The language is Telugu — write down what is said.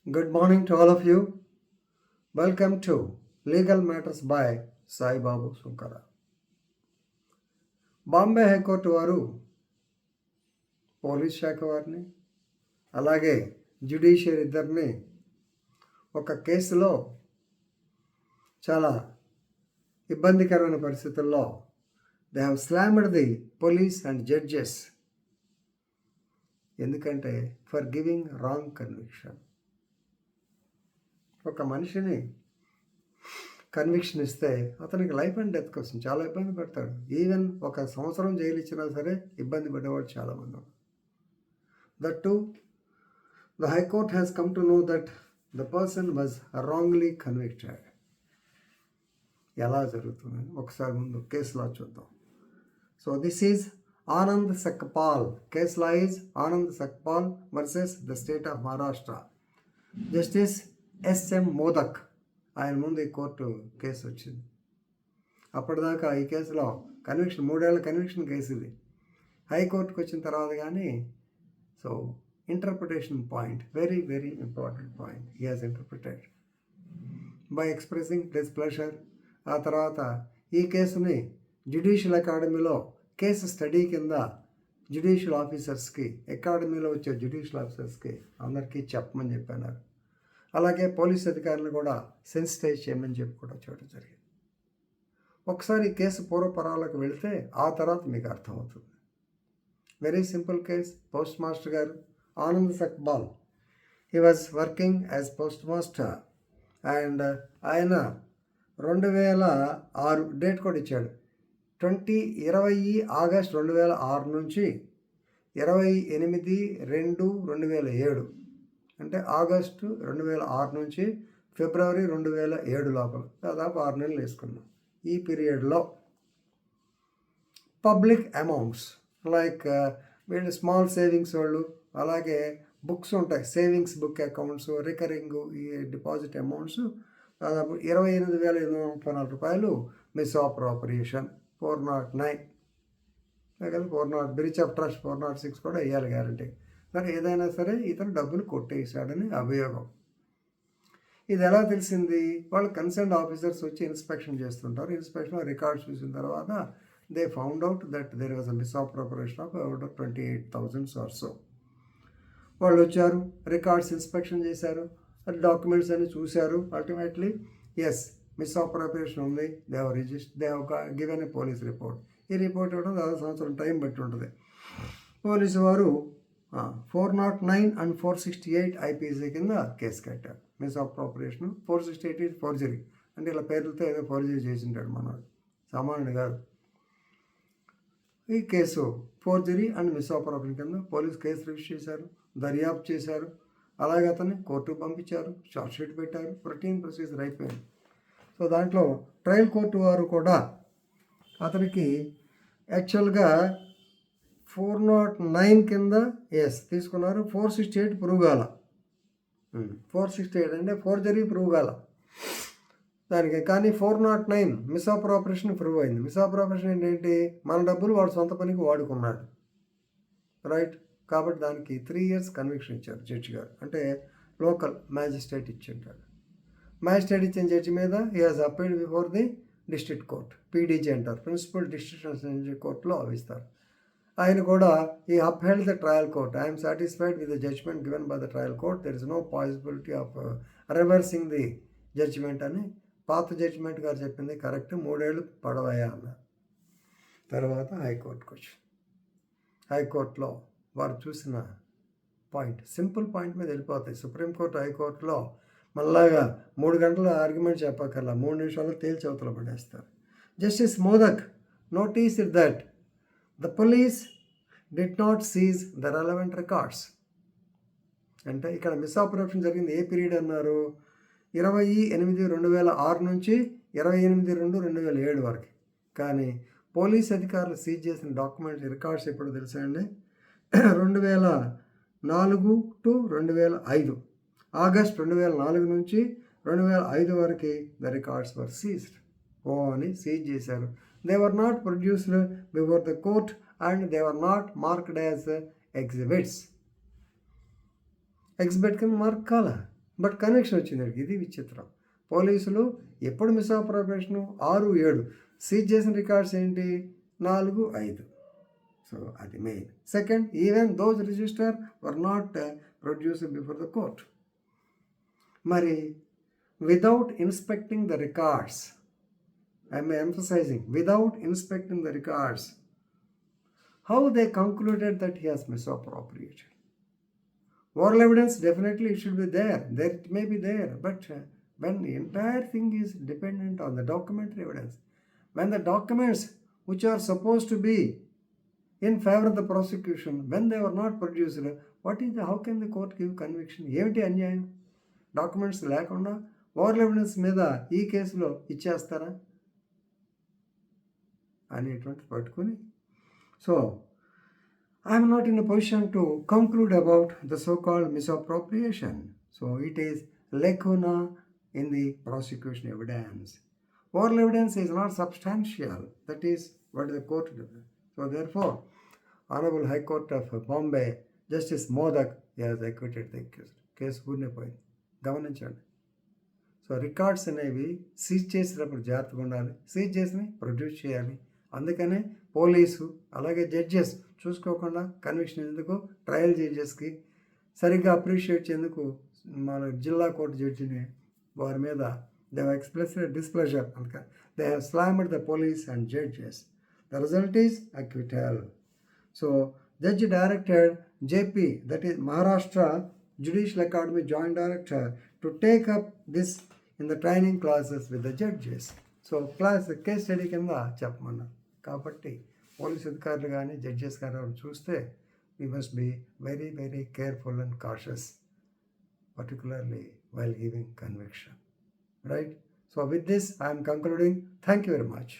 Good morning to all of you. Welcome to Legal Matters by Sai Babu Sunkara. Bombay high court వారు పోలీస్ శాఖ వారిని అలాగే జ్యుడిషియరీ ఇద్దరిని ఒక కేసులో చాలా ఇబ్బందికరమైన పరిస్థితుల్లో they have slammed the police and judges. ఎందుకంటే ఫర్ గివింగ్ రాంగ్ కన్విక్షన్. ఒక మనిషిని కన్విక్షన్ ఇస్తే అతనికి లైఫ్ అండ్ డెత్ కోసం చాలా ఇబ్బంది పడతాడు. ఈవెన్ 1 సంవత్సరం జైలు ఇచ్చినా సరే ఇబ్బంది పడేవాడు చాలామంది ఉన్నారు. That too the high court has come to know that the person was wrongly convicted. ఎలా జరుగుతుందని ఒకసారి ముందు కేసులా చూద్దాం. So this is Anand Sakpal. Case law is Anand Sakpal versus the state of Maharashtra. Justice SM Modak ఆయన ముందు ఈ కోర్టు కేసు వచ్చింది. అప్పటిదాకా ఈ కేసులో కన్విక్షన్ 3 ఏళ్ల కన్విక్షన్ కేసు ఇది. హైకోర్టుకు వచ్చిన తర్వాత కానీ so interpretation point, very very important point he has interpreted by expressing displeasure. ఆ తర్వాత ఈ కేసుని జ్యుడిషియల్ అకాడమీలో కేసు స్టడీ కింద జ్యుడిషియల్ ఆఫీసర్స్కి, అకాడమీలో వచ్చే జ్యుడిషియల్ ఆఫీసర్స్కి అందరికీ చెప్పమని చెప్పారు. అలాగే పోలీస్ అధికారులు కూడా సెన్సిటైజ్ చేయమని చెప్పి కూడా చూడటం జరిగింది. ఒకసారి ఈ కేసు పూర్వపరాలకు వెళితే ఆ తర్వాత మీకు అర్థమవుతుంది. Very simple case. Post master గారు Anand Sakpal, he was working as post master and ఆయన 2006 డేట్ కూడా ఇచ్చాడు. 20 ఆగస్ట్ 2006 నుంచి 28/2/2007 అంటే ఆగస్టు 2006 నుంచి ఫిబ్రవరి 2007 లోపల దాదాపు 6 నెలలు వేసుకున్నాం. ఈ పీరియడ్లో పబ్లిక్ అమౌంట్స్ లైక్ వీళ్ళు స్మాల్ సేవింగ్స్ వాళ్ళు, అలాగే బుక్స్ ఉంటాయి, సేవింగ్స్ బుక్ అకౌంట్స్, రికరింగ్ ఈ డిపాజిట్ అమౌంట్స్ దాదాపు 28,834 రూపాయలు మిస్ అప్రోప్రియేషన్ 409 కదా, 40 బ్రీచ్ ఆఫ్ ట్రస్ట్ 406 కూడా వేయాలి గ్యారంటీ. మరి ఏదైనా సరే ఇతను డబ్బులు కొట్టేశాడని అభియోగం. ఇది ఎలా తెలిసింది? వాళ్ళు కన్సర్న్ ఆఫీసర్స్ వచ్చి ఇన్స్పెక్షన్ చేస్తుంటారు. ఇన్స్పెక్షన్ రికార్డ్స్ చూసిన తర్వాత they found out that there was a misappropriation of about 28,000 or so. వాళ్ళు వచ్చారు, రికార్డ్స్ ఇన్స్పెక్షన్ చేశారు, డాక్యుమెంట్స్ అన్ని చూశారు. అల్టిమేట్లీ ఎస్, మిస్అప్రోప్రియేషన్ ఉంది. They have given a police report. ఈ రిపోర్ట్ ఇవ్వడం దాదాపు సంవత్సరం టైం బట్టి ఉంటుంది. పోలీసు వారు 409 and 468 ఐపీసీ కింద కేసు కట్టారు. Misappropriation 468 is forgery. అంటే ఇలా పేర్లతో ఏదో ఫోర్జరీ చేసింటాడు మనవాడు, సామాన్యుడు కాదు. ఈ కేసు ఫోర్జరీ అండ్ మిస్అప్రోప్రియేషన్ కింద పోలీసు కేసు రిజిస్టర్ చేశారు, దర్యాప్తు చేశారు. అలాగే అతన్ని కోర్టుకు పంపించారు, షార్ట్షీట్ పెట్టారు, రొటీన్ ప్రొసీజర్ అయిపోయింది. సో దాంట్లో ట్రయల్ కోర్టు వారు కూడా అతనికి యాక్చువల్గా 409 కింద తీసుకున్నారు. 468 ప్రూవ్ కాల. 468 అంటే ఫోర్జరీ ప్రూవ్ కాల దానికి. కానీ 409 మిస్అప్రోప్రియేషన్ ప్రూవ్ అయింది. మిస్అప్రోప్రియేషన్ ఏంటంటే మన డబ్బులు వాడు సొంత పనికి వాడుకున్నాడు, రైట్. కాబట్టి దానికి 3 years కన్విక్షన్ ఇచ్చారు జడ్జి గారు. అంటే లోకల్ మ్యాజిస్ట్రేట్ ఇచ్చింటాడు. మ్యాజిస్ట్రేట్ ఇచ్చిన జడ్జి మీద he has appealed before the district court, PDG అంటారు, ప్రిన్సిపల్ డిస్ట్రిక్ట్ కోర్టులో అవిస్తారు. ఆయన కూడా ఈ upheld the trial court. I am satisfied with the judgment given by the trial court. There is no possibility of reversing the judgment అని పాత జడ్జిమెంట్ గారు చెప్పింది కరెక్ట్, 3 ఏళ్ళు పడవయా అన్నారు. తర్వాత హైకోర్టుకు వచ్చి హైకోర్టులో వారు చూసిన పాయింట్, సింపుల్ పాయింట్ మీద వెళ్ళిపోతాయి. సుప్రీంకోర్టు హైకోర్టులో మళ్ళాగా 3 గంటల ఆర్గ్యుమెంట్ చెప్పక్కర్లా, 3 నిమిషాల్లో తేల్చి అవతల పడేస్తారు. Justice modak noticed that the police did not seize the relevant records. అంటే ఇక్కడ మిస్అప్రోప్రియేషన్ జరిగింది ఏ పీరియడ్ అన్నారు? 28/2/2006 నుంచి 28/2/2007 వరకు. కానీ పోలీస్ అధికారులు సీజ్ చేసిన డాక్యుమెంట్స్ రికార్డ్స్ ఎప్పుడు తెలుసా అండి? 2004 to 2005, ఆగస్ట్ 2004 నుంచి 2005 వరకు ద రికార్డ్స్ వర్ సీజ్డ్. అని సీజ్ చేశారు. They were not produced before the court and they were not marked as exhibits. Exhibit కింద మార్క్ కాల. బట్ కన్విక్షన్ వచ్చింది. ఇది విచిత్రం. పోలీసులు ఎప్పుడు మిస్అప్రోప్రియేషను 6-7 సీజ్ చేసిన రికార్డ్స్ ఏంటి 4-5. సో అది main. Second, even those register were not produced before the court. మరి without inspecting the records, I'm emphasising without inspecting the records, how they concluded that he has misappropriated? Oral evidence, definitely it should be there. There it may be there. But when the entire thing is dependent on the documentary evidence, when the documents which are supposed to be in favor of the prosecution, when they were not produced, how can the court give conviction? ఏమిటి అన్యాయం? డాక్యుమెంట్స్ లేకుండా ఓరల్ ఎవిడెన్స్ మీద ఈ కేసులో ఇచ్చేస్తారా అనేటువంటి పట్టుకొని, so I am not in a position to conclude about the so-called misappropriation. So it is lacuna in the prosecution evidence. Oral evidence is not substantial. That is what the court does. So therefore, Honorable High Court of Bombay, Justice Modak has acquitted the accused. Case పూర్ణ పోయింది. గమనించండి. సో రికార్డ్స్ అనేవి సీజ్ చేసేటప్పుడు జాగ్రత్తగా ఉండాలి. సీజ్ చేసినవి ప్రొడ్యూస్ చేయాలి. అందుకనే పోలీసు అలాగే జడ్జెస్ చూసుకోకుండా కన్విక్షన్ ఎందుకు, ట్రయల్ జడ్జెస్కి సరిగ్గా అప్రిషియేట్ చేందుకు మన జిల్లా కోర్టు జడ్జిని వారి మీద దే హ్యావ్ ఎక్స్ప్రెస్డ్ డిస్ప్లెజర్. అందుకని they have slammed the police and judges. The result is acquittal. So judge directed JP, that is Maharashtra judicial academy joint director, to take up this in the training classes with the judges. So case study కింద చెప్పమన్నారు. కాబట్టి పోలీస్ అధికారులు కానీ జడ్జెస్ కానీ చూస్తే we must be very very careful and cautious, particularly while giving conviction. Right? So with this, I am concluding. Thank you very much.